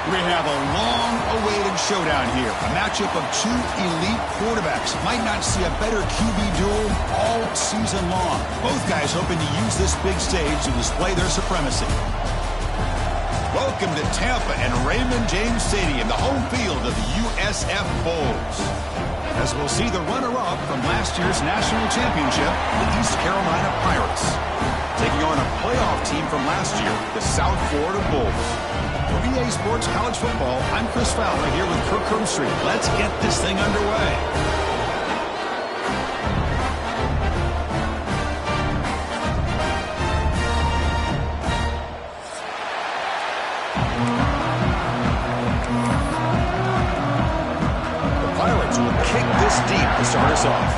We have a long-awaited showdown here. A matchup of two elite quarterbacks. Might not see a better QB duel all season long. Both guys hoping to use this big stage to display their supremacy. Welcome to Tampa and Raymond James Stadium, the home field of the USF Bulls. As we'll see the runner-up from last year's national championship, the East Carolina Pirates, taking on a playoff team from last year, the South Florida Bulls. For EA Sports College Football, I'm Chris Fowler here with Kirk Herbstreit. Let's get this thing underway. The Pirates will kick this deep to start us off.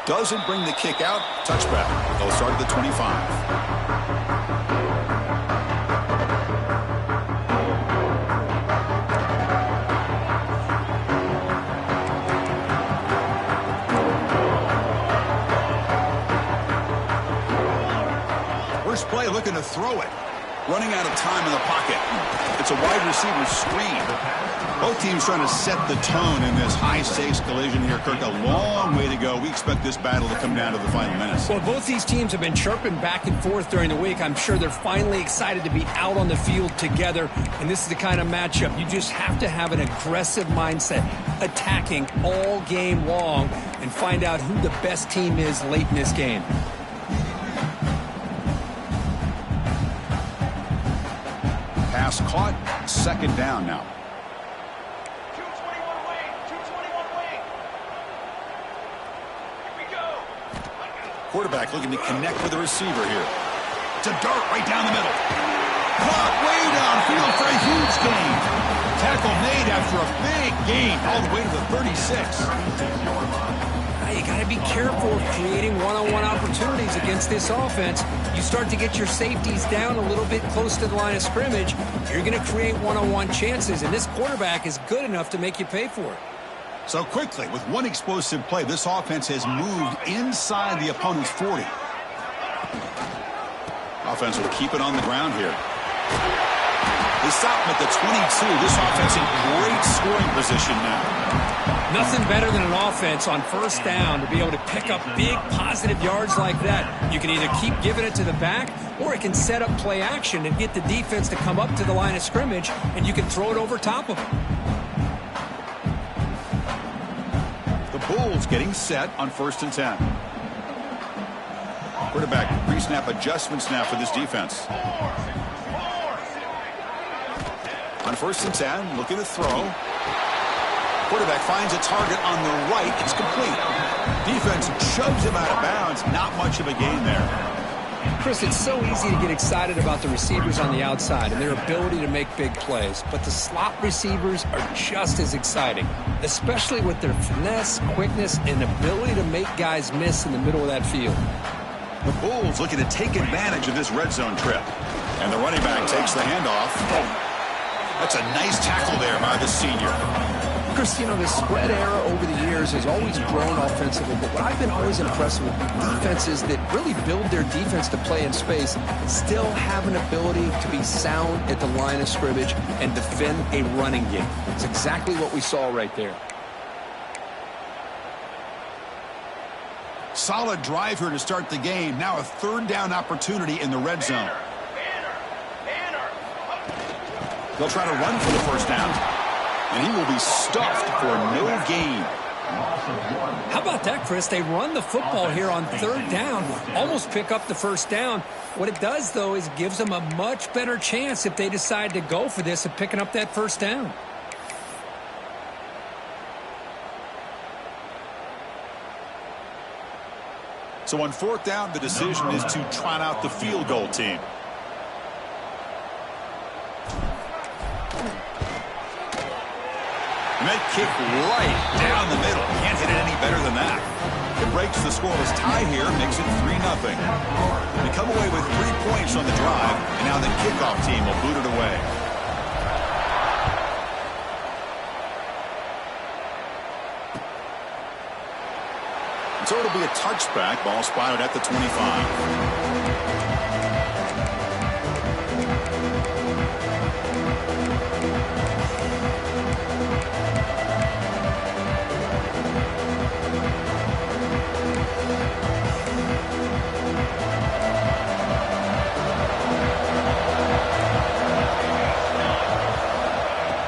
Doesn't bring the kick out. Touchback. They'll start at the 25. First play looking to throw it. Running out of time in the pocket. It's a wide receiver screen. Both teams trying to set the tone in this high-stakes collision here. Kirk, a long way to go. We expect this battle to come down to the final minutes. Well, both these teams have been chirping back and forth during the week. I'm sure they're finally excited to be out on the field together. And this is the kind of matchup you just have to have an aggressive mindset, attacking all game long, and find out who the best team is late in this game. Pass caught. Second down now. Quarterback looking to connect with the receiver here. It's a dart right down the middle. Caught way downfield for a huge gain. Tackle made after a big gain all the way to the 36. Now you got to be careful of creating one-on-one opportunities against this offense. You start to get your safeties down a little bit close to the line of scrimmage, you're going to create one-on-one chances, and this quarterback is good enough to make you pay for it. So quickly, with one explosive play, this offense has moved inside the opponent's 40. Offense will keep it on the ground here. They stop him at the 22. This offense in great scoring position now. Nothing better than an offense on first down to be able to pick up big positive yards like that. You can either keep giving it to the back, or it can set up play action and get the defense to come up to the line of scrimmage, and you can throw it over top of them. Bulls getting set on 1st and 10. Quarterback pre-snap adjustments now for this defense. On 1st and 10, looking to throw. Quarterback finds a target on the right. It's complete. Defense shoves him out of bounds. Not much of a gain there. Chris, it's so easy to get excited about the receivers on the outside and their ability to make big plays, but the slot receivers are just as exciting, especially with their finesse, quickness, and ability to make guys miss in the middle of that field. The Bulls looking to take advantage of this red zone trip. And the running back takes the handoff. That's a nice tackle there by the senior. Chris, you know, the spread era over the years has always grown offensively, but what I've been always impressed with defenses that really build their defense to play in space still have an ability to be sound at the line of scrimmage and defend a running game. It's exactly what we saw right there. Solid drive here to start the game. Now a 3rd down opportunity in the red zone. They'll try to run for the 1st down. And he will be stuffed for no gain. How about that, Chris? They run the football here on 3rd down, almost pick up the 1st down. What it does, though, is gives them a much better chance if they decide to go for this of picking up that 1st down. So on 4th down, the decision is to trot out the field goal team. And that kick right down the middle. Can't hit it any better than that. It breaks the scoreless tie here, makes it 3-0. They come away with 3 points on the drive, and now the kickoff team will boot it away. So it'll be a touchback. Ball spotted at the 25.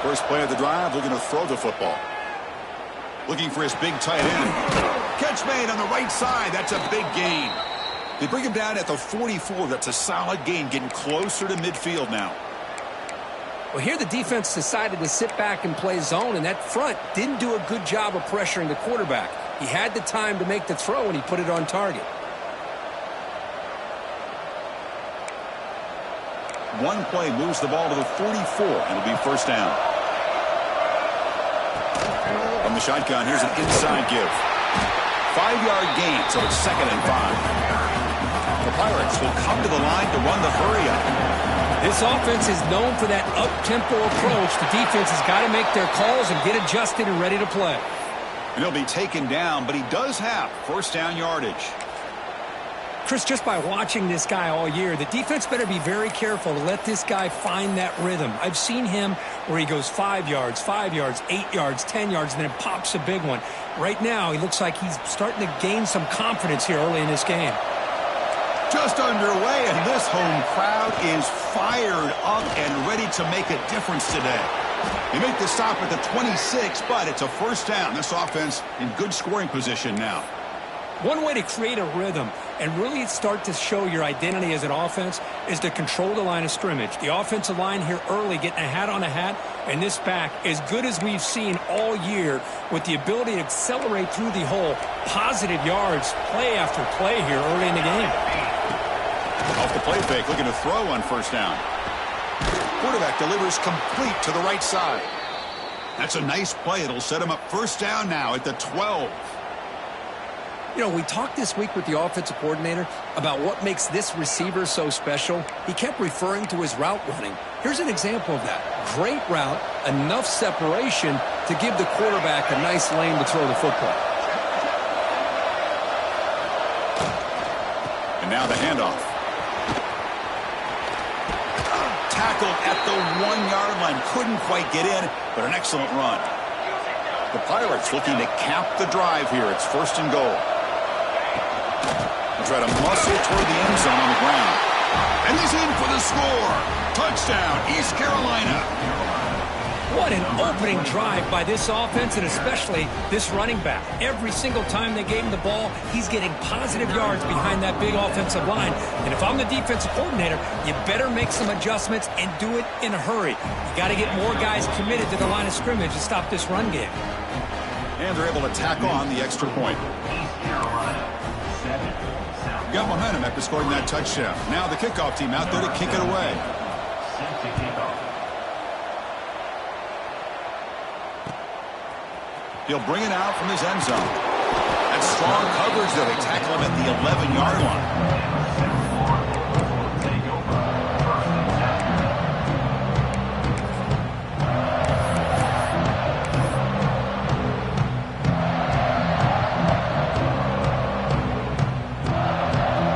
First play of the drive, looking to throw the football. Looking for his big tight end. Catch made on the right side. That's a big gain. They bring him down at the 44. That's a solid gain, getting closer to midfield now. Well, here the defense decided to sit back and play zone, and that front didn't do a good job of pressuring the quarterback. He had the time to make the throw, and he put it on target. One play moves the ball to the 44, and it'll be first down. From the shotgun, here's an inside give. 5-yard gain, so it's 2nd and 5. The Pirates will come to the line to run the hurry-up. This offense is known for that up-tempo approach. The defense has got to make their calls and get adjusted and ready to play. And he'll be taken down, but he does have first down yardage. Chris, just by watching this guy all year, the defense better be very careful to let this guy find that rhythm. I've seen him where he goes 5 yards, 8 yards, 10 yards, and then it pops a big one. Right now, he looks like he's starting to gain some confidence here early in this game. Just underway, and this home crowd is fired up and ready to make a difference today. They make the stop at the 26, but it's a first down. This offense in good scoring position now. One way to create a rhythm and really start to show your identity as an offense is to control the line of scrimmage. The offensive line here early getting a hat on a hat, and this back as good as we've seen all year with the ability to accelerate through the hole. Positive yards, play after play here early in the game. Off the play fake, looking to throw on first down. Quarterback delivers complete to the right side. That's a nice play. It'll set him up first down now at the 12. You know, we talked this week with the offensive coordinator about what makes this receiver so special. He kept referring to his route running. Here's an example of that. Great route, enough separation to give the quarterback a nice lane to throw the football. And now the handoff. Tackled at the 1-yard line. Couldn't quite get in, but an excellent run. The Pirates looking to cap the drive here. It's first and goal. They'll try to muscle toward the end zone on the ground. And he's in for the score. Touchdown, East Carolina. What an opening drive by this offense, and especially this running back. Every single time they gave him the ball, he's getting positive yards behind that big offensive line. And if I'm the defensive coordinator, you better make some adjustments and do it in a hurry. You got to get more guys committed to the line of scrimmage to stop this run game. And they're able to tack on the extra point. Got momentum after scoring that touchdown. Now the kickoff team out there to kick it away. He'll bring it out from his end zone. That's strong coverage there. They tackle him at the 11-yard line.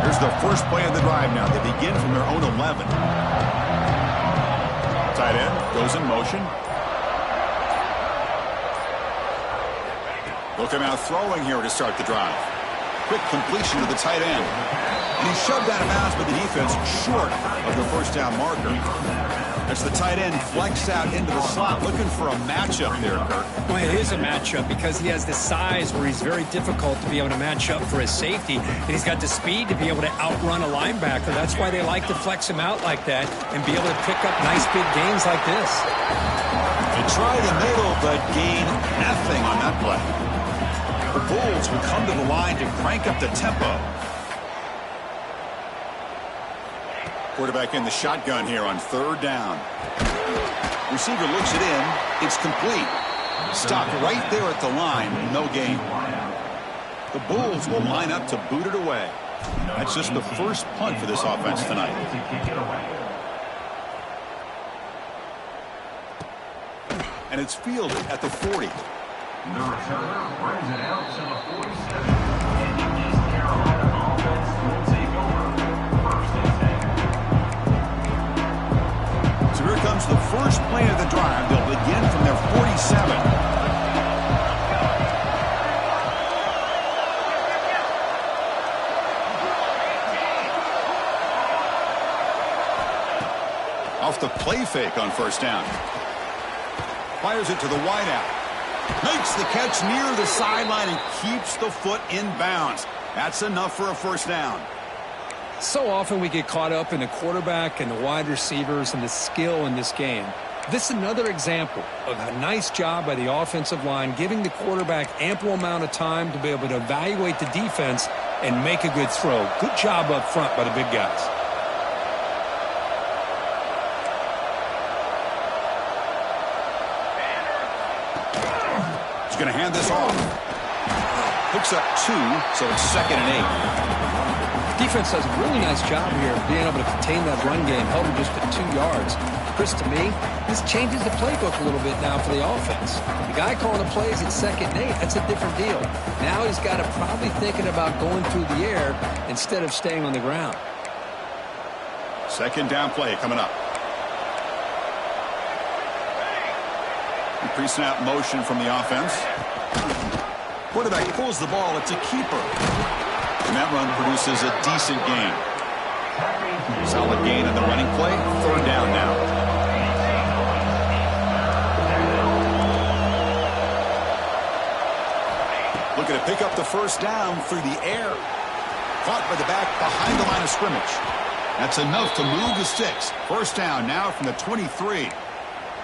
Here's the first play of the drive now. They begin from their own 11. Tight end goes in motion. They'll come out throwing here to start the drive. Quick completion to the tight end. And he shoved out of bounds, but the defense short of the first down marker. As the tight end flexed out into the slot, looking for a matchup there, Kirk. Well, it is a matchup because he has the size where he's very difficult to be able to match up for his safety. And he's got the speed to be able to outrun a linebacker. That's why they like to flex him out like that and be able to pick up nice big gains like this. They try the middle, but gain nothing on that play. The Bulls will come to the line to crank up the tempo. Quarterback in the shotgun here on third down. Receiver looks it in. It's complete. Stopped right there at the line. No gain. The Bulls will line up to boot it away. That's just the first punt for this offense tonight. And it's fielded at the 40. The returner brings it out to the 47. first play of the drive. They'll begin from their 47. Off the play fake on first down. Fires it to the wideout. Makes the catch near the sideline and keeps the foot in bounds. That's enough for a first down. So often we get caught up in the quarterback and the wide receivers and the skill in this game. This is another example of a nice job by the offensive line, giving the quarterback ample amount of time to be able to evaluate the defense and make a good throw. Good job up front by the big guys. He's going to hand this off. Picks up 2, so it's 2nd and 8. Defense does a really nice job here of being able to contain that run game, held him just at 2 yards. Chris, to me, this changes the playbook a little bit now for the offense. The guy calling the plays at 2nd and 8, that's a different deal. Now he's got to probably thinking about going through the air instead of staying on the ground. 2nd down play coming up. Pre-snap motion from the offense. Quarterback pulls the ball. It's a keeper. And that run produces a decent gain. Solid gain on the running play. 3rd down now. Looking to pick up the first down through the air. Caught by the back behind the line of scrimmage. That's enough to move the sticks. First down now from the 23.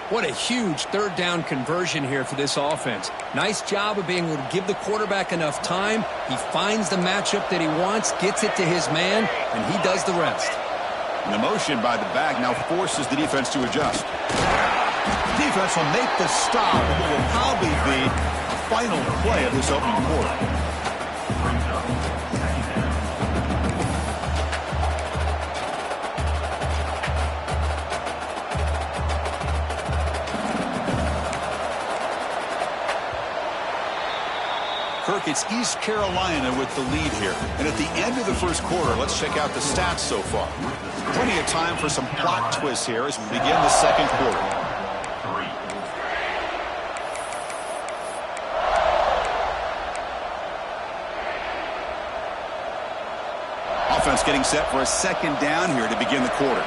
What a huge 3rd down conversion here for this offense. Nice job of being able to give the quarterback enough time. He finds the matchup that he wants, gets it to his man, and he does the rest. And the motion by the back now forces the defense to adjust. Defense will make the stop, and it will probably be the final play of this opening quarter. Kirk, it's East Carolina with the lead here. And at the end of the first quarter, let's check out the stats so far. Plenty of time for some plot twists here as we begin the second quarter. Offense getting set for a 2nd down here to begin the quarter.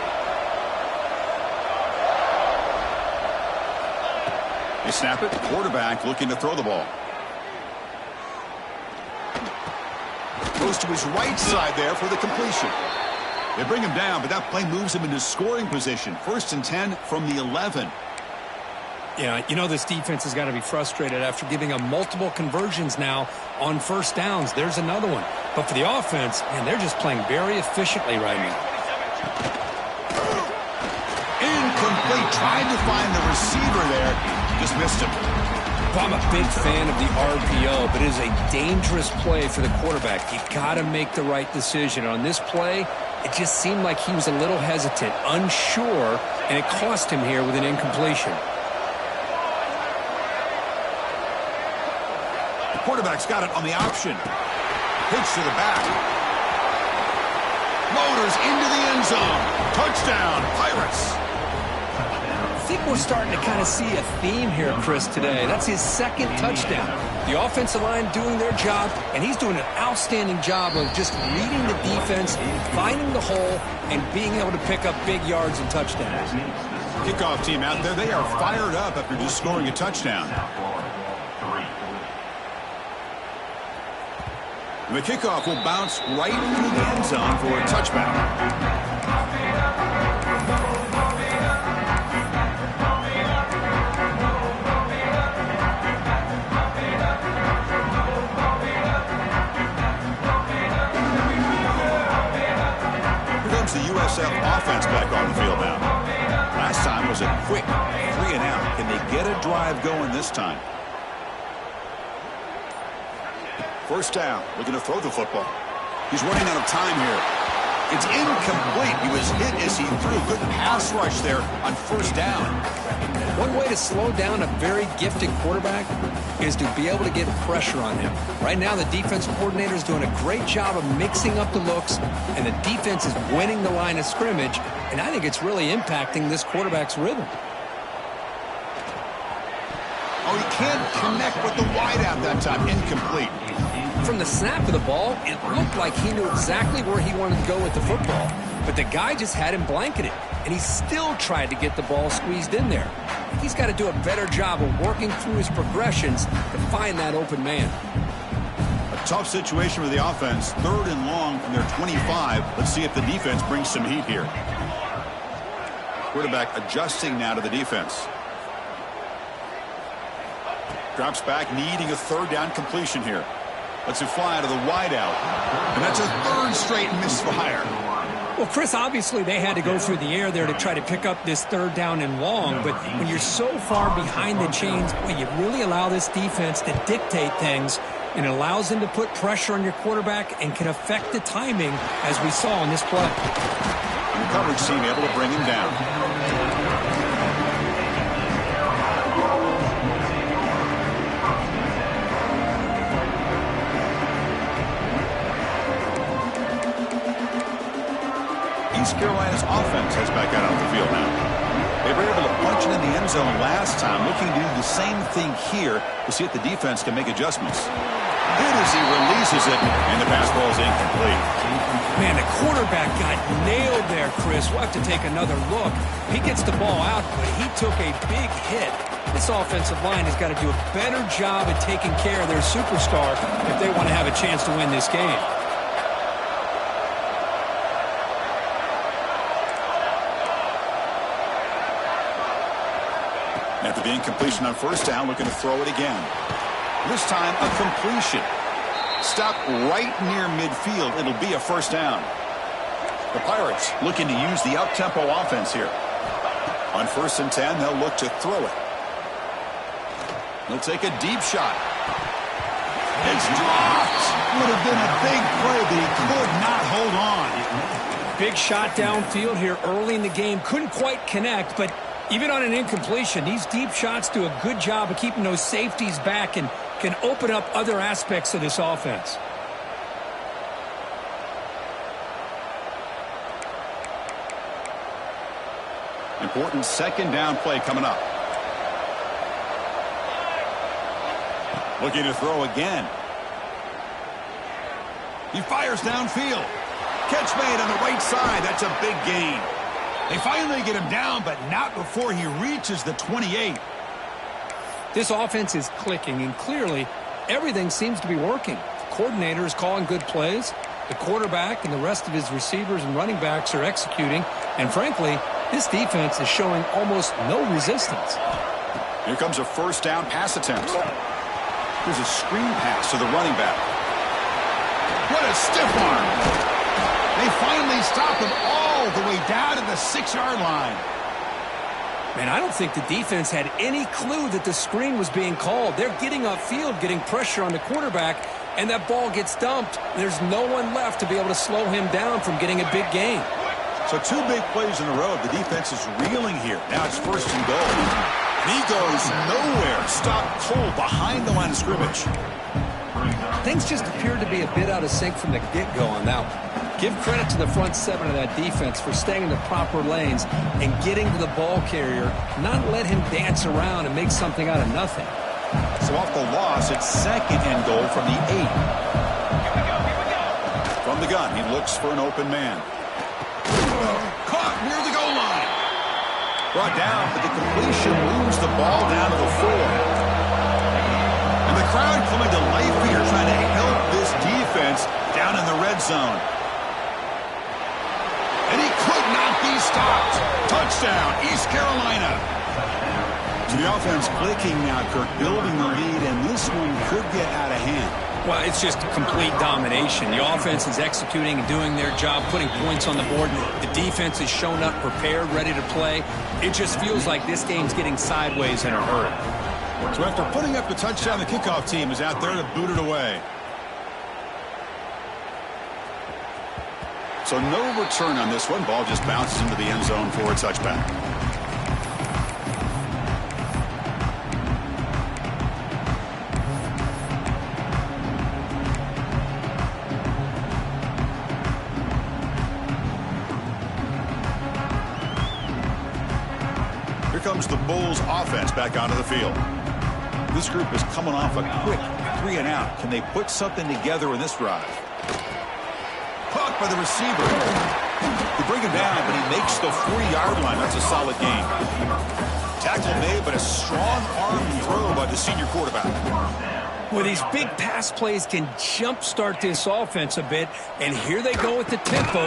They snap it. Quarterback looking to throw the ball. Goes to his right side there for the completion. They bring him down, but that play moves him into scoring position. 1st and 10 from the 11. Yeah, you know this defense has got to be frustrated after giving them multiple conversions now on first downs. There's another one. But for the offense, man, they're just playing very efficiently right now. Incomplete. Tried to find the receiver there. Just missed him. I'm a big fan of the RPO, but it is a dangerous play for the quarterback. You've got to make the right decision. On this play, it just seemed like he was a little hesitant, unsure, and it cost him here with an incompletion. The quarterback's got it on the option. Pitch to the back. Motors into the end zone. Touchdown, Pirates. I think we're starting to kind of see a theme here, Chris, today. That's his 2nd touchdown. The offensive line doing their job, and he's doing an outstanding job of just reading the defense, finding the hole, and being able to pick up big yards and touchdowns. Kickoff team out there, they are fired up after just scoring a touchdown. And the kickoff will bounce right into the end zone for a touchback. The USF offense back on the field now. Last time was a quick 3 and out. Can they get a drive going this time? First down, looking to throw the football. He's running out of time here. It's incomplete. He was hit as he threw. Good pass rush there on first down. One way to slow down a very gifted quarterback is to be able to get pressure on him. Right now, the defensive coordinator is doing a great job of mixing up the looks, and the defense is winning the line of scrimmage, and I think it's really impacting this quarterback's rhythm. Oh, he can't connect with the wideout that time. Incomplete. From the snap of the ball, it looked like he knew exactly where he wanted to go with the football. But the guy just had him blanketed, and he still tried to get the ball squeezed in there. He's got to do a better job of working through his progressions to find that open man. A tough situation for the offense. 3rd and long from their 25. Let's see if the defense brings some heat here. Quarterback adjusting now to the defense. Drops back, needing a 3rd down completion here. Lets it fly to the wideout. And that's a 3rd straight misfire. Well, Chris, obviously they had to go through the air there to try to pick up this 3rd down and long. But when you're so far behind the chains, boy, you really allow this defense to dictate things. And it allows them to put pressure on your quarterback and can affect the timing, as we saw in this play. And the coverage team able to bring him down. East Carolina's offense heads back out on the field now. They were able to punch it in the end zone last time, looking to do the same thing here to see if the defense can make adjustments. Good as he releases it, and the pass ball is incomplete. Man, the quarterback got nailed there, Chris. We'll have to take another look. He gets the ball out, but he took a big hit. This offensive line has got to do a better job at taking care of their superstar if they want to have a chance to win this game. After the incompletion on 1st down, looking to throw it again. This time, a completion. Stopped right near midfield. It'll be a 1st down. The Pirates looking to use the up-tempo offense here. On 1st and 10, they'll look to throw it. They'll take a deep shot. It's dropped. Would have been a big play, but he could not hold on. Big shot downfield here early in the game. Couldn't quite connect, but even on an incompletion, these deep shots do a good job of keeping those safeties back and can open up other aspects of this offense. Important 2nd down play coming up. Looking to throw again. He fires downfield. Catch made on the right side. That's a big gain. They finally get him down, but not before he reaches the 28. This offense is clicking, and clearly everything seems to be working. The coordinator is calling good plays. The quarterback and the rest of his receivers and running backs are executing. And frankly, this defense is showing almost no resistance. Here comes a 1st down pass attempt. Here's a screen pass to the running back. What a stiff arm. They finally stop him all the way down to the 6-yard line. Man, I don't think the defense had any clue that the screen was being called. They're getting upfield, getting pressure on the quarterback, and that ball gets dumped. There's no one left to be able to slow him down from getting a big gain. So 2 big plays in a row. The defense is reeling here. Now it's 1st and goal. And he goes nowhere. Stopped cold behind the line of scrimmage. Things just appeared to be a bit out of sync from the get-go on that one. Give credit to the front 7 of that defense for staying in the proper lanes and getting to the ball carrier, not let him dance around and make something out of nothing. So off the loss, it's 2nd and goal from the 8. From the gun, he looks for an open man. Caught near the goal line. Brought down, but the completion moves the ball down to the 4. And the crowd coming to life here, trying to help this defense down in the red zone. And he could not be stopped. Touchdown, East Carolina. So the offense clicking now, Kirk, building the lead, and this one could get out of hand. Well, it's just complete domination. The offense is executing and doing their job, putting points on the board. The defense has shown up prepared, ready to play. It just feels like this game's getting sideways in a hurry. So after putting up the touchdown, the kickoff team is out there to boot it away. So no return on this one. Ball just bounces into the end zone for a touchback. Here comes the Bulls offense back onto the field. This group is coming off a quick 3-and-out. Can they put something together in this drive? Caught by the receiver. They bring him down, but he makes the 40-yard line. That's a solid gain. Tackle made, but a strong arm throw by the senior quarterback. Well, these big pass plays can jumpstart this offense a bit, and here they go with the tempo,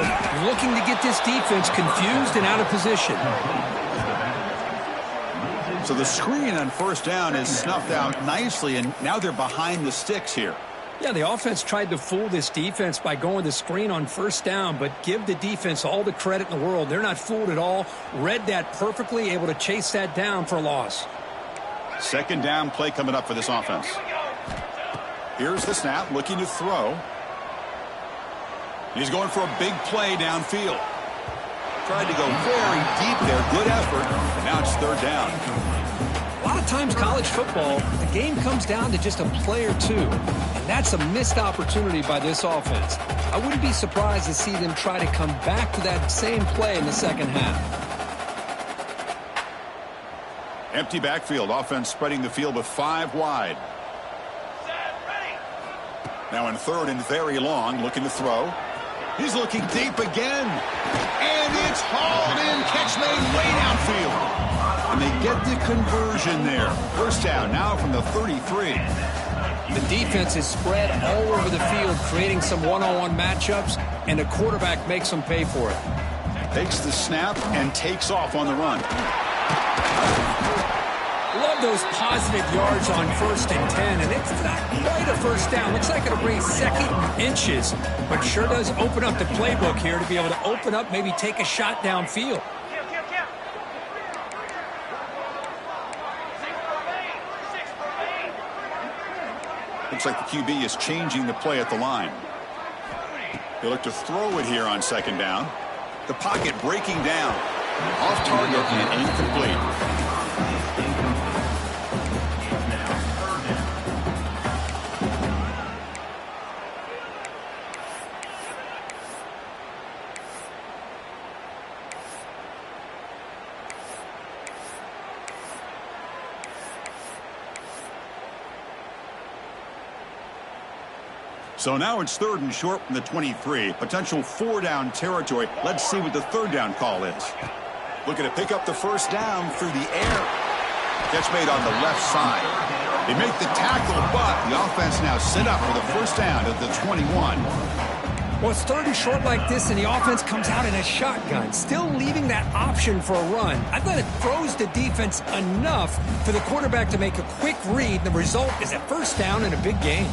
looking to get this defense confused and out of position. So the screen on first down is snuffed out nicely, and now they're behind the sticks here. Yeah, the offense tried to fool this defense by going the screen on first down, but give the defense all the credit in the world. They're not fooled at all. Read that perfectly, able to chase that down for a loss. Second down play coming up for this offense. Here's the snap, looking to throw. He's going for a big play downfield. Tried to go very deep there. Good effort. And now it's third down. A lot of times college football, the game comes down to just a play or two. And that's a missed opportunity by this offense. I wouldn't be surprised to see them try to come back to that same play in the second half. Empty backfield. Offense spreading the field with 5 wide. Now in third and very long, looking to throw. He's looking deep again. And it's hauled in. Catch made way downfield. And they get the conversion there. First down now from the 33. The defense is spread all over the field, creating some one-on-one matchups, and the quarterback makes them pay for it. Takes the snap and takes off on the run. Love those positive yards on first and 10, and it's not quite a first down. Looks like it'll bring second inches, but sure does open up the playbook here to be able to open up, maybe take a shot downfield. Looks like the QB is changing the play at the line. They look to throw it here on second down. The pocket breaking down. Off target and incomplete. So now it's third and short from the 23. Potential 4-down territory. Let's see what the third down call is. Looking to pick up the first down through the air. Catch made on the left side. They make the tackle, but the offense now set up for the first down at the 21. Well, it's third and short like this, and the offense comes out in a shotgun, still leaving that option for a run. I thought it throws the defense enough for the quarterback to make a quick read. The result is a first down and a big gain.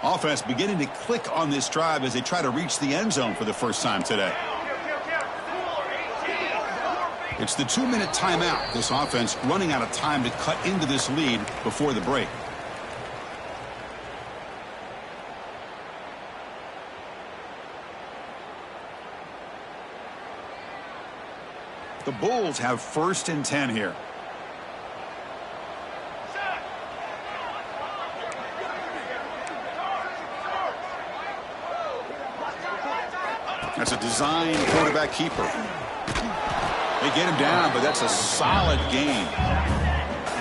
Offense beginning to click on this drive as they try to reach the end zone for the first time today. It's the 2-minute timeout. This offense running out of time to cut into this lead before the break. The Bulls have first and 10 here. That's a design quarterback keeper. They get him down, but that's a solid gain.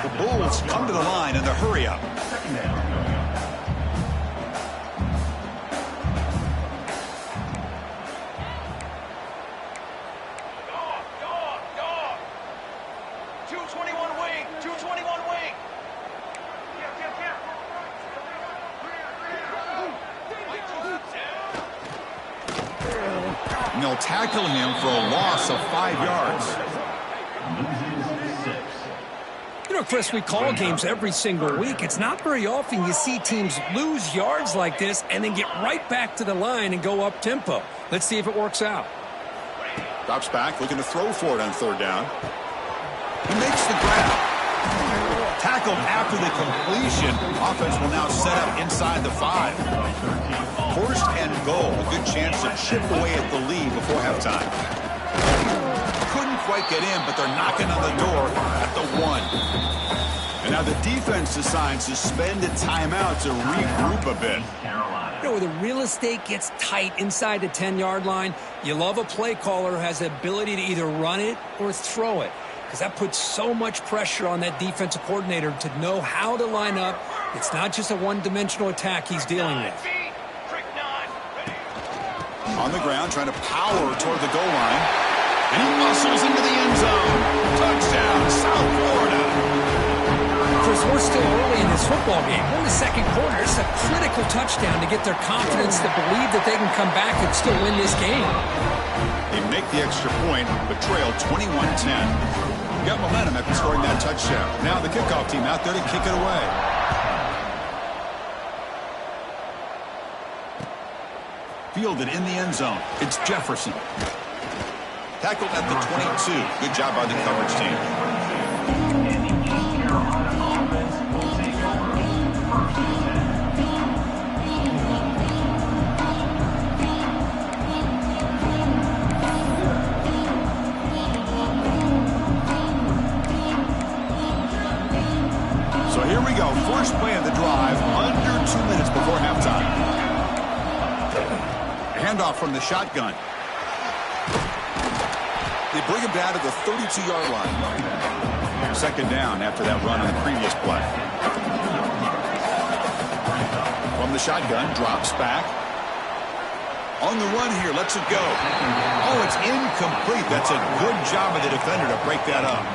The Bulls come to the line in the hurry-up. And they'll tackle him for a loss of 5 yards. You know, Chris, we call games every single week. It's not very often you see teams lose yards like this and then get right back to the line and go up tempo. Let's see if it works out. Drops back, looking to throw for it on third down. He makes the grab. Tackled after the completion. Offense will now set up inside the 5. First and goal. A good chance to chip away at the lead before halftime. Couldn't quite get in, but they're knocking on the door at the 1. And now the defense decides to spend a timeout to regroup a bit. You know, where the real estate gets tight inside the 10-yard line, you love a play caller who has the ability to either run it or throw it, because that puts so much pressure on that defensive coordinator to know how to line up. It's not just a one-dimensional attack he's dealing with. On the ground, trying to power toward the goal line. And he muscles into the end zone. Touchdown, South Florida. Chris, we're still early in this football game. We're in the second quarter. It's a critical touchdown to get their confidence to believe that they can come back and still win this game. They make the extra point, but trail 21-10. Got momentum after scoring that touchdown. Now the kickoff team out there to kick it away. Fielded in the end zone. It's Jefferson. Tackled at the 22. Good job by the coverage team. So here we go. First play of the drive, under 2 minutes before halftime. Handoff from the shotgun. They bring him down to the 32-yard line. Second down after that run on the previous play. From the shotgun, drops back. On the run here, lets it go. Oh, it's incomplete. That's a good job of the defender to break that up.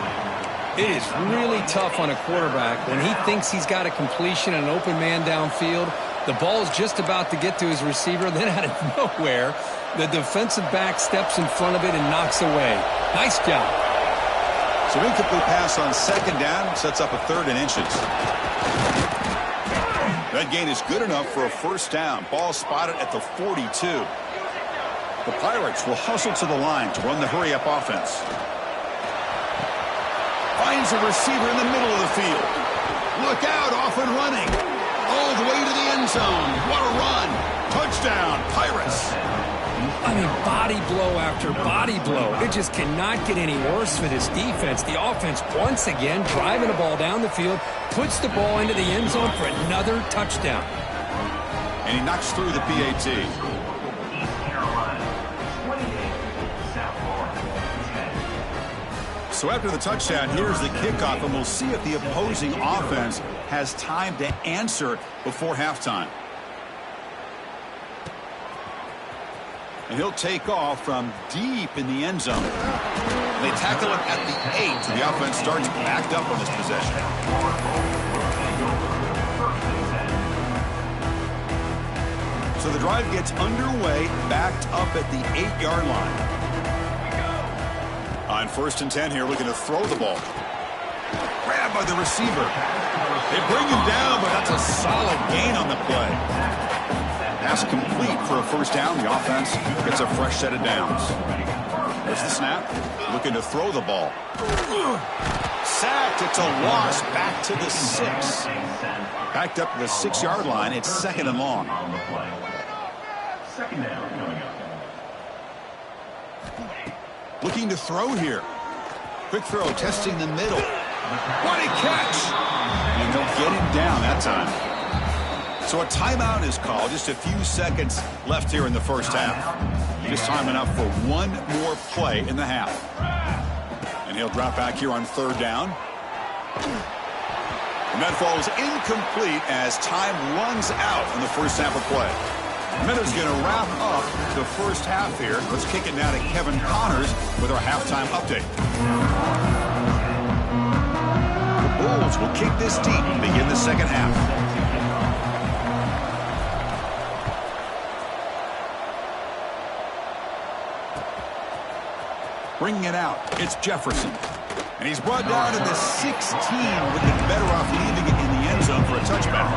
It is really tough on a quarterback when he thinks he's got a completion and an open man downfield. The ball's just about to get to his receiver. Then out of nowhere, the defensive back steps in front of it and knocks away. Nice job. So incomplete pass on second down sets up a third and inches. That gain is good enough for a first down. Ball spotted at the 42. The Pirates will hustle to the line to run the hurry-up offense. Finds a receiver in the middle of the field. Look out, off and running. All the way to the end zone. What a run. Touchdown, Pirates. I mean, body blow after body blow. It just cannot get any worse for this defense. The offense, once again, driving the ball down the field, puts the ball into the end zone for another touchdown. And he knocks through the PAT. So after the touchdown, here's the kickoff, and we'll see if the opposing offense has time to answer before halftime. And he'll take off from deep in the end zone. They tackle him at the 8. The offense starts backed up on this possession. So the drive gets underway, backed up at the 8-yard line. On 1st and 10 here, looking to throw the ball. Grabbed by the receiver. They bring him down, but that's a solid gain on the play. Pass complete for a first down. The offense gets a fresh set of downs. There's the snap. Looking to throw the ball. Sacked. It's a loss. Back to the 6. Backed up to the 6-yard line. It's second and long. Second down coming up. Looking to throw here. Quick throw, testing the middle. What a catch! And they'll get him down that time. So a timeout is called. Just a few seconds left here in the first half. Just time enough for one more play in the half. And he'll drop back here on 3rd down. And that falls incomplete as time runs out in the first half of play. Miller's going to wrap up the first half here. Let's kick it now to Kevin Connors with our halftime update. The Bulls will kick this deep and begin the second half. Bringing it out, it's Jefferson. And he's brought down to the 16, with it better off leaving it in the end zone for a touchback.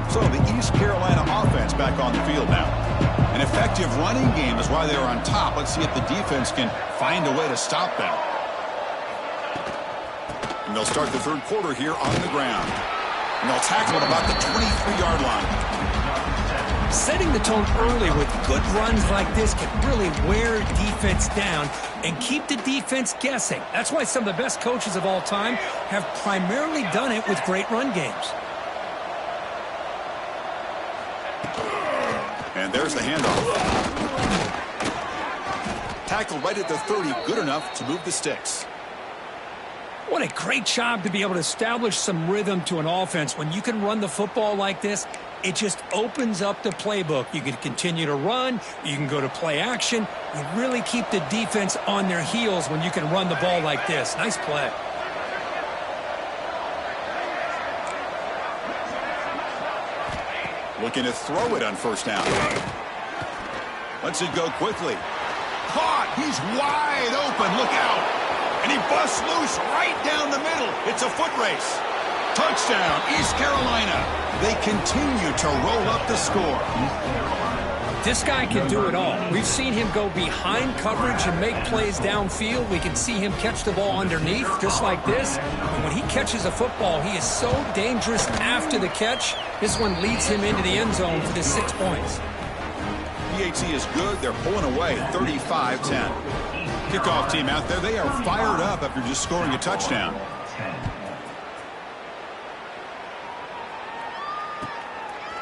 So the East Carolina offense back on the field now. An effective running game is why they're on top. Let's see if the defense can find a way to stop them. And they'll start the third quarter here on the ground. And they'll tackle at about the 23-yard line. Setting the tone early with good runs like this can really wear defense down and keep the defense guessing. That's why some of the best coaches of all time have primarily done it with great run games. And there's the handoff. Tackle right at the 30, good enough to move the sticks. What a great job to be able to establish some rhythm to an offense. When you can run the football like this, it just opens up the playbook. You can continue to run. You can go to play action. You really keep the defense on their heels when you can run the ball like this. Nice play. Looking to throw it on first down. Lets it go quickly. Caught. He's wide open. Look out. And he busts loose right down the middle. It's a foot race. Touchdown, East Carolina. They continue to roll up the score. This guy can do it all. We've seen him go behind coverage and make plays downfield. We can see him catch the ball underneath, just like this. And when he catches a football, he is so dangerous after the catch. This one leads him into the end zone for the 6 points. PAT is good. They're pulling away 35-10. Kickoff team out there, they are fired up after just scoring a touchdown.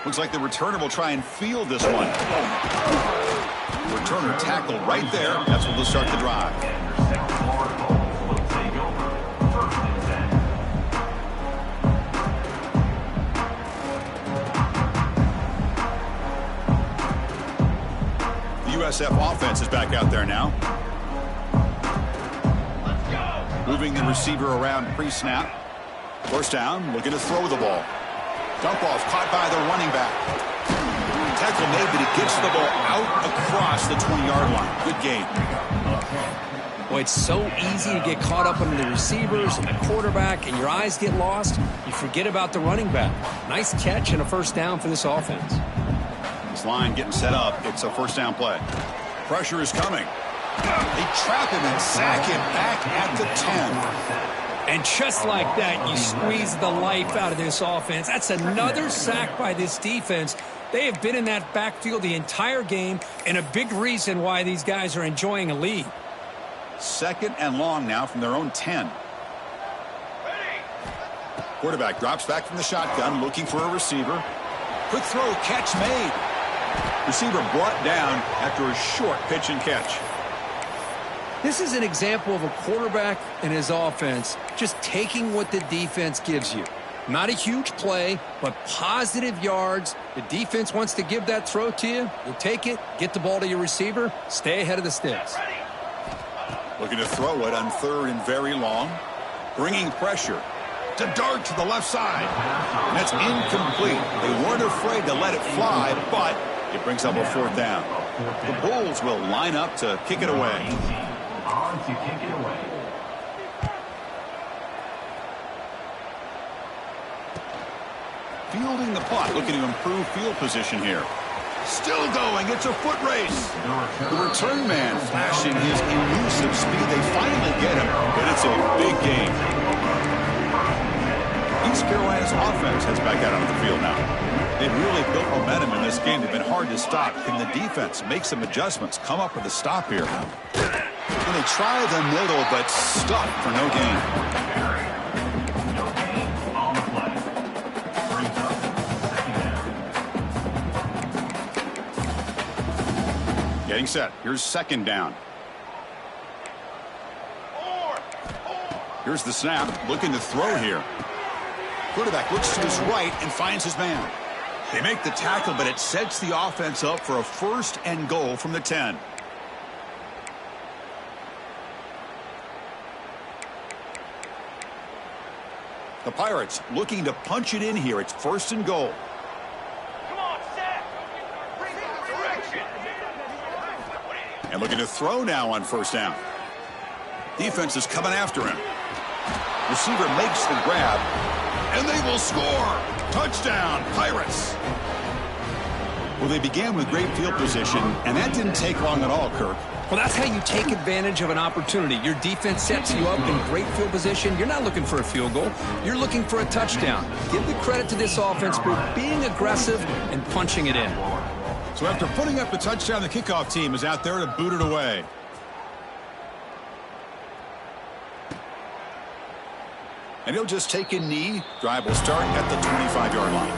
Looks like the returner will try and field this one. Returner tackle right there. That's what will start the drive. The USF offense is back out there now. Moving the receiver around pre-snap. First down, looking to throw the ball. Dump off caught by the running back. Tackle made, but he gets the ball out across the 20-yard line. Good gain. Boy, it's so easy to get caught up on the receivers and the quarterback, and your eyes get lost. You forget about the running back. Nice catch and a first down for this offense. This line getting set up. It's a first down play. Pressure is coming. They trap him and sack him back at the 10. And just like that, you squeeze the life out of this offense. That's another sack by this defense. They have been in that backfield the entire game, and a big reason why these guys are enjoying a lead. Second and long now from their own 10. Quarterback drops back from the shotgun, looking for a receiver. Quick throw, catch made. Receiver brought down after a short pitch and catch. This is an example of a quarterback and his offense just taking what the defense gives you. Not a huge play, but positive yards. The defense wants to give that throw to you. You'll take it, get the ball to your receiver, stay ahead of the sticks. Looking to throw it on third and very long. Bringing pressure. To dart to the left side. And that's incomplete. They weren't afraid to let it fly, but it brings up a fourth down. The Bulls will line up to kick it away. Fielding the punt, looking to improve field position here. Still going, it's a foot race. The return man flashing his elusive speed. They finally get him, but it's a big game. East Carolina's offense heads back out onto the field now. They've really built momentum in this game. They've been hard to stop. Can the defense make some adjustments, come up with a stop here? And they try the middle, but stuck for no gain. Getting set. Here's second down. Here's the snap. Looking to throw here. Quarterback looks to his right and finds his man. They make the tackle, but it sets the offense up for a first and goal from the 10. The Pirates looking to punch it in here. It's first and goal. Come on, Zach. Direction. And looking to throw now on first down. Defense is coming after him. Receiver makes the grab, and they will score. Touchdown, Pirates. Well, they began with great field position, and that didn't take long at all, Kirk. Well, that's how you take advantage of an opportunity. Your defense sets you up in great field position. You're not looking for a field goal. You're looking for a touchdown. Give the credit to this offense for being aggressive and punching it in. So after putting up the touchdown, the kickoff team is out there to boot it away. And he'll just take a knee. Drive will start at the 25-yard line.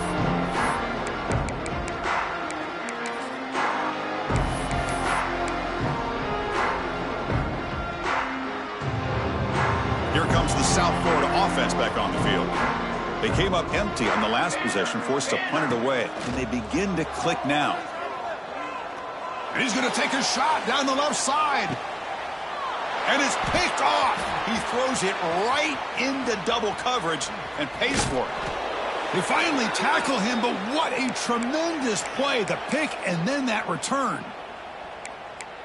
Here comes the South Florida offense back on the field. They came up empty on the last possession, forced to punt it away. And they begin to click now. And he's going to take a shot down the left side. And it's picked off. He throws it right into double coverage and pays for it. They finally tackle him, but what a tremendous play. The pick and then that return.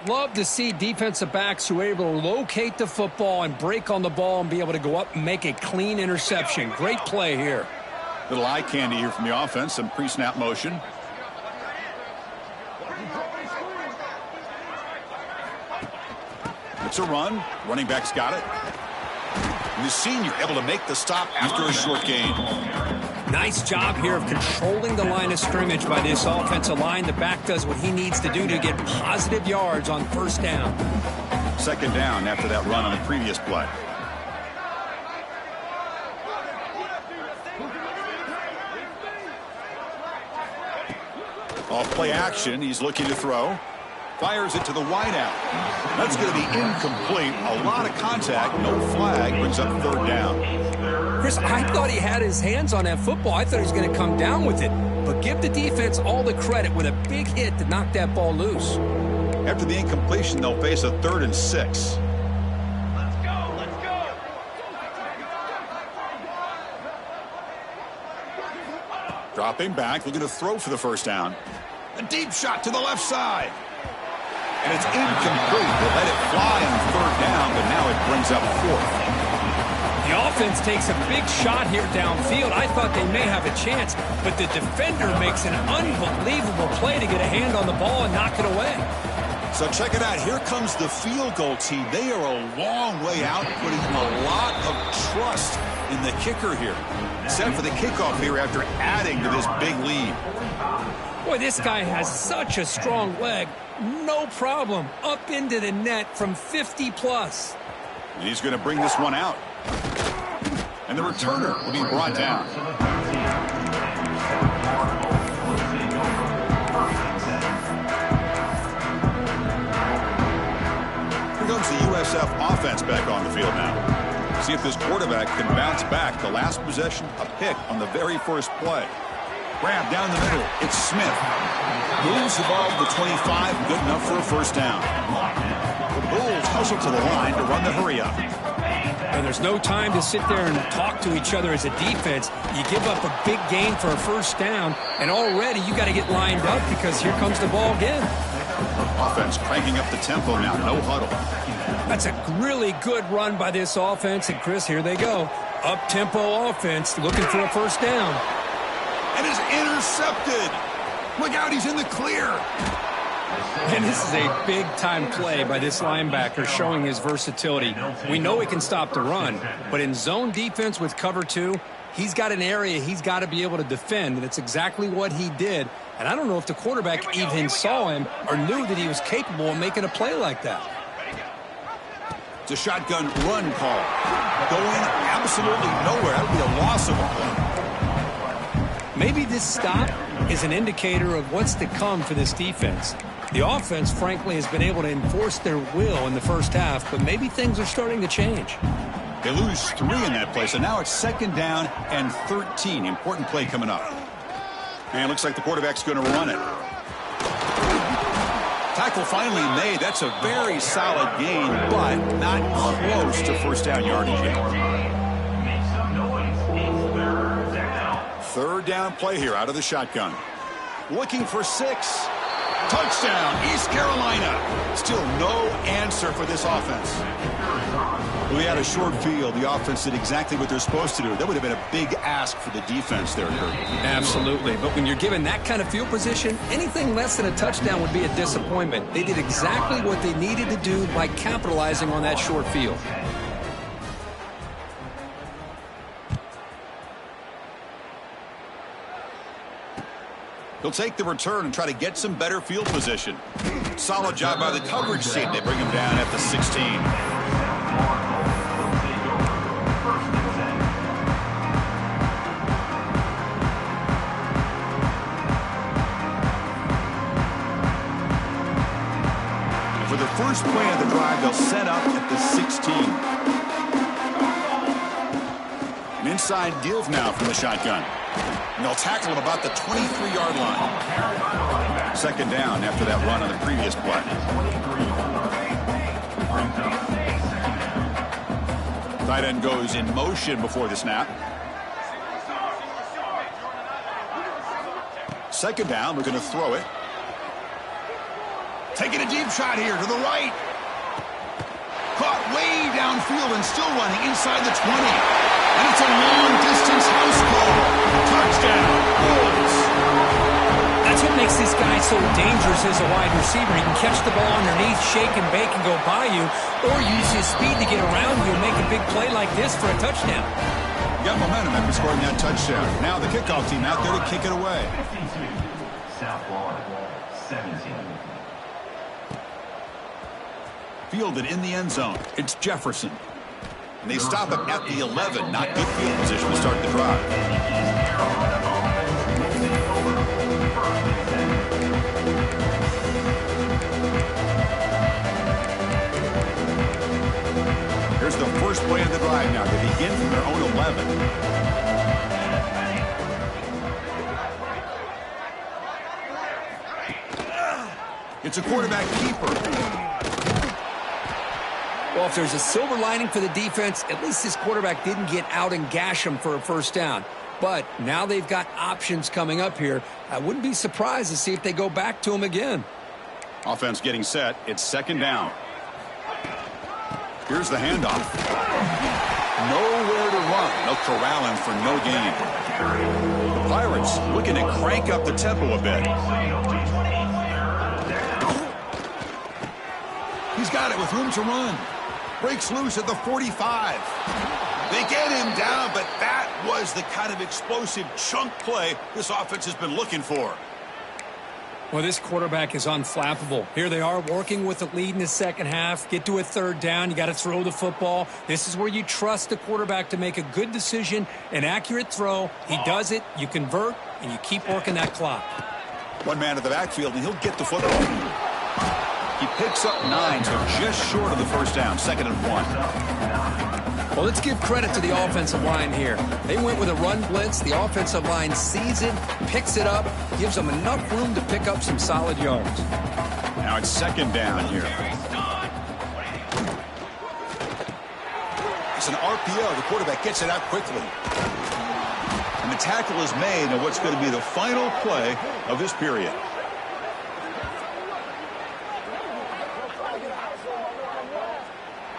Love to see defensive backs who are able to locate the football and break on the ball and be able to go up and make a clean interception. Great play here. Little eye candy here from the offense. Some pre-snap motion. It's a run. Running back's got it. And the senior able to make the stop after a short gain. Nice job here of controlling the line of scrimmage by this offensive line. The back does what he needs to do to get positive yards on first down. Second down after that run on the previous play. Off play action. He's looking to throw. Fires it to the wideout. That's going to be incomplete. A lot of contact. No flag. Brings up third down. Chris, I thought he had his hands on that football. I thought he was going to come down with it. But give the defense all the credit with a big hit to knock that ball loose. After the incompletion, they'll face a 3rd and 6. Let's go, let's go. Dropping back, looking to throw for the first down. A deep shot to the left side. And it's incomplete. They let it fly on 3rd down, but now it brings up 4th. The offense takes a big shot here downfield. I thought they may have a chance, but the defender makes an unbelievable play to get a hand on the ball and knock it away. So check it out. Here comes the field goal team. They are a long way out, putting a lot of trust in the kicker here. Set for the kickoff here after adding to this big lead. Boy, this guy has such a strong leg. No problem. Up into the net from 50 plus. And he's going to bring this one out. And the returner will be brought down. Here comes the USF offense back on the field now. See if this quarterback can bounce back. The last possession, a pick on the very first play. Grab down the middle. It's Smith. Moves above the 25. Good enough for a first down. The Bulls hustle to the line to run the hurry up. And there's no time to sit there and talk to each other as a defense. You give up a big gain for a first down, and already you got to get lined up because here comes the ball again. Offense cranking up the tempo now. No huddle. That's a really good run by this offense. And, Chris, here they go. Up-tempo offense looking for a first down. And is intercepted. Look out, he's in the clear. And this is a big-time play by this linebacker showing his versatility. We know he can stop the run, but in zone defense with cover 2, he's got an area he's got to be able to defend, and that's exactly what he did. And I don't know if the quarterback even saw him or knew that he was capable of making a play like that. It's a shotgun run call. Going absolutely nowhere. That would be a loss of a play. Maybe this stop is an indicator of what's to come for this defense. The offense, frankly, has been able to enforce their will in the first half, but maybe things are starting to change. They lose 3 in that play, so now it's 2nd down and 13. Important play coming up. And it looks like the quarterback's going to run it. Tackle finally made. That's a very solid gain, but not close to first down yardage yet. 3rd down play here out of the shotgun. Looking for 6. Touchdown, East Carolina. Still no answer for this offense. We had a short field. The offense did exactly what they're supposed to do. That would have been a big ask for the defense there, Kirk. Absolutely. But when you're given that kind of field position, anything less than a touchdown would be a disappointment. They did exactly what they needed to do by capitalizing on that short field. He'll take the return and try to get some better field position. Solid job by the coverage team. They bring him down at the 16. For the first play of the drive, they'll set up at the 16. An inside deal now from the shotgun. And they'll tackle him about the 23-yard line. Second down after that run on the previous play. Tight end goes in motion before the snap. Second down, we're going to throw it. Taking a deep shot here to the right. Caught way downfield and still running inside the 20. And it's a long-distance house call. Touchdown, Bulls. That's what makes this guy so dangerous as a wide receiver. He can catch the ball underneath, shake and bake and go by you, or use his speed to get around you and make a big play like this for a touchdown. Got momentum after scoring that touchdown. Now the kickoff team out there to kick it away. 52, South Florida, 17. Fielded in the end zone. It's Jefferson. And they stop him at the 11. Not good field position to start the drive. Here's the first play of the drive now. They begin from their own 11. It's a quarterback keeper. Well, if there's a silver lining for the defense, at least this quarterback didn't get out and gash him for a first down. But now they've got options coming up here. I wouldn't be surprised to see if they go back to him again. Offense getting set. It's second down. Here's the handoff. Nowhere to run. They'll corral him for no gain. The Pirates looking to crank up the tempo a bit. He's got it with room to run. Breaks loose at the 45. They get him down, but that was the kind of explosive chunk play this offense has been looking for. Well, this quarterback is unflappable. Here they are working with the lead in the second half. Get to a third down. You got to throw the football. This is where you trust the quarterback to make a good decision, an accurate throw. He does it, you convert, and you keep working that clock. One man at the backfield, and he'll get the football. He picks up 9, so just short of the first down. 2nd and 1. Well, let's give credit to the offensive line here. They went with a run blitz. The offensive line sees it, picks it up, gives them enough room to pick up some solid yards. Now it's second down here. It's an RPO. The quarterback gets it out quickly. And the tackle is made on what's going to be the final play of this period.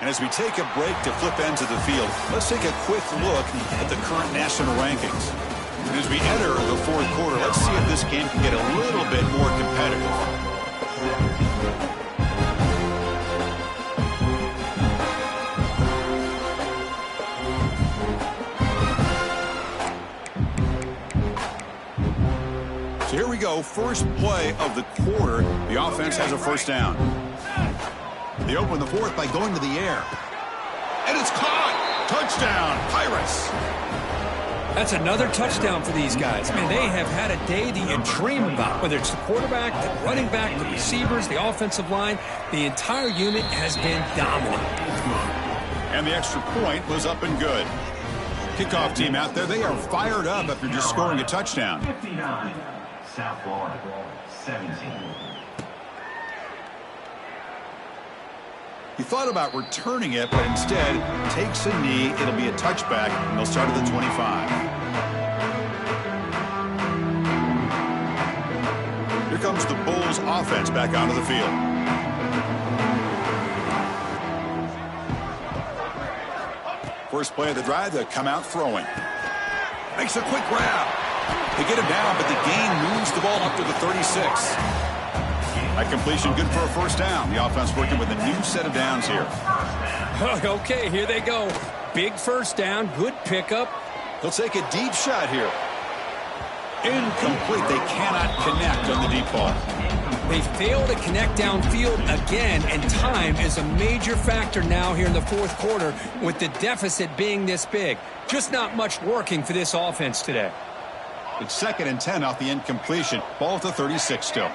And as we take a break to flip ends of the field, let's take a quick look at the current national rankings. And as we enter the fourth quarter, let's see if this game can get a little bit more competitive. So here we go, first play of the quarter. The offense has a first down. They open the fourth by going to the air. And it's caught! Touchdown, Pirates! That's another touchdown for these guys. Man, they have had a day that you dream about, whether it's the quarterback, the running back, the receivers, the offensive line. The entire unit has been dominant. And the extra point was up and good. Kickoff team out there, they are fired up after just scoring a touchdown. 59, South Florida, 17. He thought about returning it, but instead takes a knee. It'll be a touchback, and they'll start at the 25. Here comes the Bulls offense back onto the field. First play of the drive, they come out throwing. Makes a quick grab. They get him down, but the gain moves the ball up to the 36. That completion good for a first down. The offense working with a new set of downs here. Okay, here they go. Big first down, good pickup. He'll take a deep shot here. Incomplete. They cannot connect on the deep ball. They fail to connect downfield again, and time is a major factor now here in the fourth quarter with the deficit being this big. Just not much working for this offense today. It's 2nd and 10 off the incompletion. Ball at the 36 still.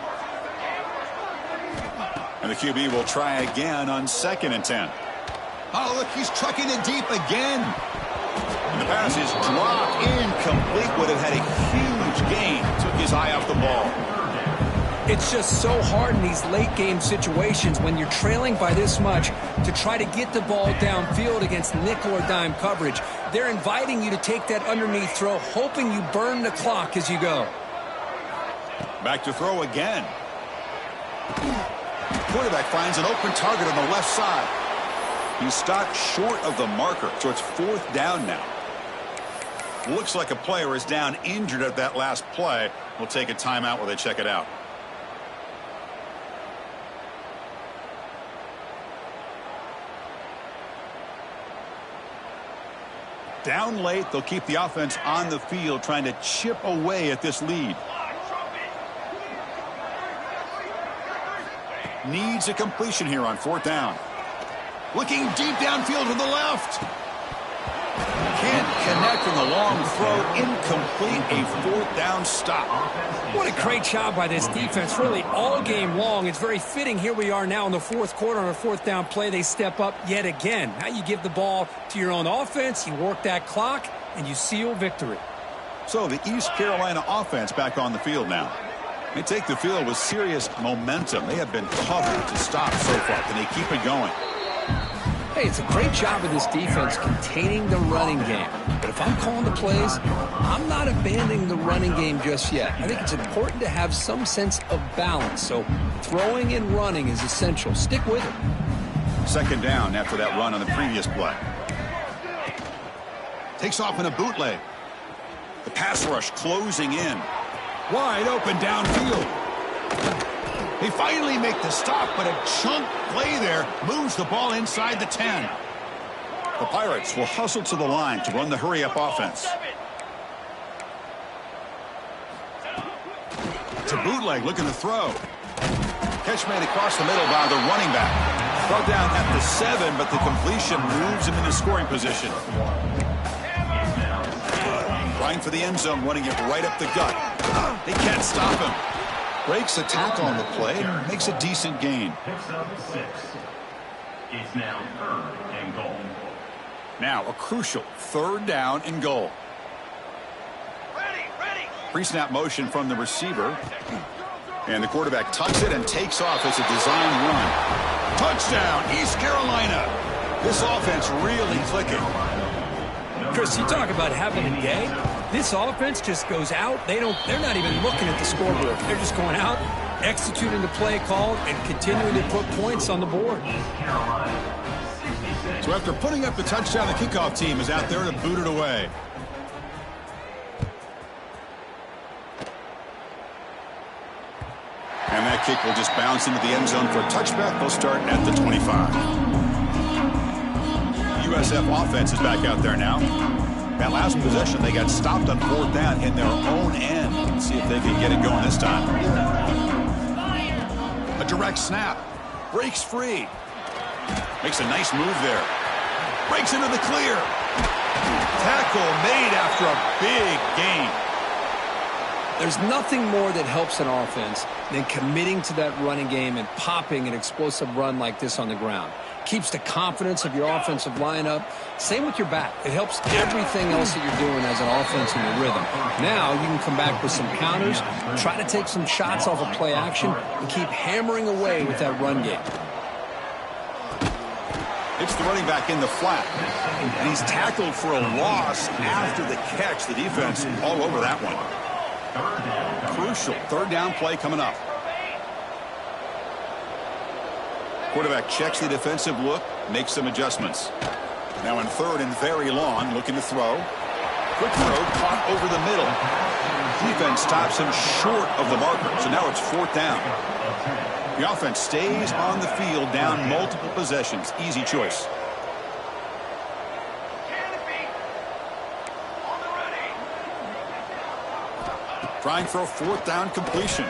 And the QB will try again on 2nd and 10. Oh, look, he's trucking it deep again. And the pass is dropped. Incomplete. Would have had a huge gain. Took his eye off the ball. It's just so hard in these late game situations when you're trailing by this much to try to get the ball downfield against nickel or dime coverage. They're inviting you to take that underneath throw, hoping you burn the clock as you go. Back to throw again. Quarterback finds an open target on the left side. He's stopped short of the marker, so it's 4th down now. Looks like a player is down injured at that last play. We'll take a timeout while they check it out. Down late, they'll keep the offense on the field trying to chip away at this lead. Needs a completion here on 4th down. Looking deep downfield to the left. Can't connect on the long throw. Incomplete. A 4th down stop. What a great job by this defense, really all game long. It's very fitting. Here we are now in the fourth quarter on a 4th down play. They step up yet again. Now you give the ball to your own offense, you work that clock, and you seal victory. So the East Carolina offense back on the field now. They take the field with serious momentum. They have been covered to stop so far. Can they keep it going? Hey, it's a great job of this defense containing the running game. But if I'm calling the plays, I'm not abandoning the running game just yet. I think it's important to have some sense of balance. So throwing and running is essential. Stick with it. 2nd down after that run on the previous play. Takes off in a bootleg. The pass rush closing in. Wide open downfield. They finally make the stop, but a chunk play there moves the ball inside the 10. The Pirates will hustle to the line to run the hurry-up offense. To bootleg, looking to throw. Catch made across the middle by the running back. Brought down at the 7, but the completion moves him into scoring position. Trying for the end zone, running it right up the gut. They can't stop him. Breaks a tackle on the play, makes a decent gain. Picks up 6. It's now 3rd and goal. Now a crucial 3rd down and goal. Pre-snap motion from the receiver. And the quarterback tucks it and takes off as a design run. Touchdown, East Carolina. This offense really clicking. Chris, you talk about having a day. This offense just goes out. They're not even looking at the scoreboard. They're just going out, executing the play called, and continuing to put points on the board. So after putting up the touchdown, the kickoff team is out there to boot it away. And that kick will just bounce into the end zone for a touchback. They'll start at the 25. USF offense is back out there now. That last possession, they got stopped on 4th down in their own end. Let's see if they can get it going this time. A direct snap. Breaks free. Makes a nice move there. Breaks into the clear. Tackle made after a big gain. There's nothing more that helps an offense than committing to that running game and popping an explosive run like this on the ground. Keeps the confidence of your offensive lineup. Same with your back. It helps everything else that you're doing as an offense in your rhythm. Now you can come back with some counters, try to take some shots off of play action, and keep hammering away with that run game. It's the running back in the flat. And he's tackled for a loss after the catch. The defense all over that one. Crucial 3rd down play coming up. Quarterback checks the defensive look, makes some adjustments. Now in 3rd and very long, looking to throw. Quick throw, caught over the middle. Defense stops him short of the marker, so now it's 4th down. The offense stays on the field, down multiple possessions. Easy choice. Trying for a fourth down completion.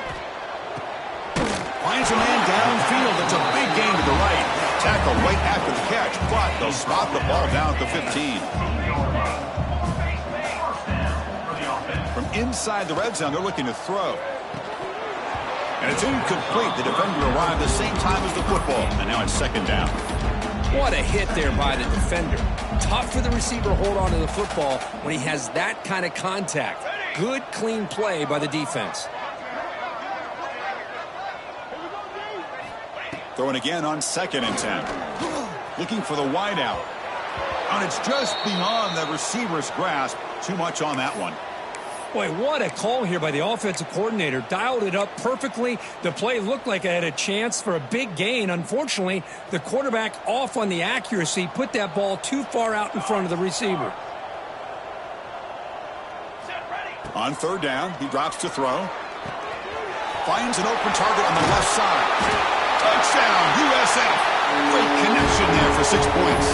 Finds a man downfield. It's a big gain to the right. Tackle right after the catch, but they'll spot the ball down at the 15. From inside the red zone, they're looking to throw. And it's incomplete. The defender arrived the same time as the football, and now it's second down. What a hit there by the defender. Tough for the receiver to hold on to the football when he has that kind of contact. Good, clean play by the defense. Throwing again on 2nd and 10. Looking for the wideout. And it's just beyond the receiver's grasp. Too much on that one. Boy, what a call here by the offensive coordinator. Dialed it up perfectly. The play looked like it had a chance for a big gain. Unfortunately, the quarterback off on the accuracy, put that ball too far out in front of the receiver. On 3rd down, he drops to throw. Finds an open target on the left side. Touchdown, USF. Great connection there for 6 points.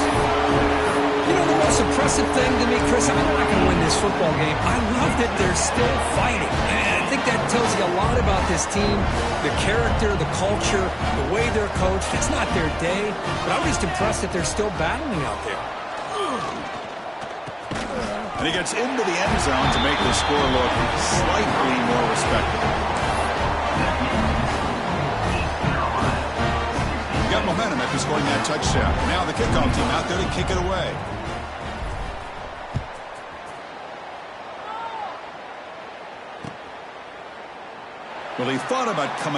You know, the most impressive thing to me, Chris, I'm not going to win this football game. I love that they're still fighting. Man, I think that tells you a lot about this team, the character, the culture, the way they're coached. It's not their day, but I'm just impressed that they're still battling out there. And he gets into the end zone to make the score look slightly more respectable. Got momentum after scoring that touchdown. Now the kickoff team out there to kick it away. Well, he thought about coming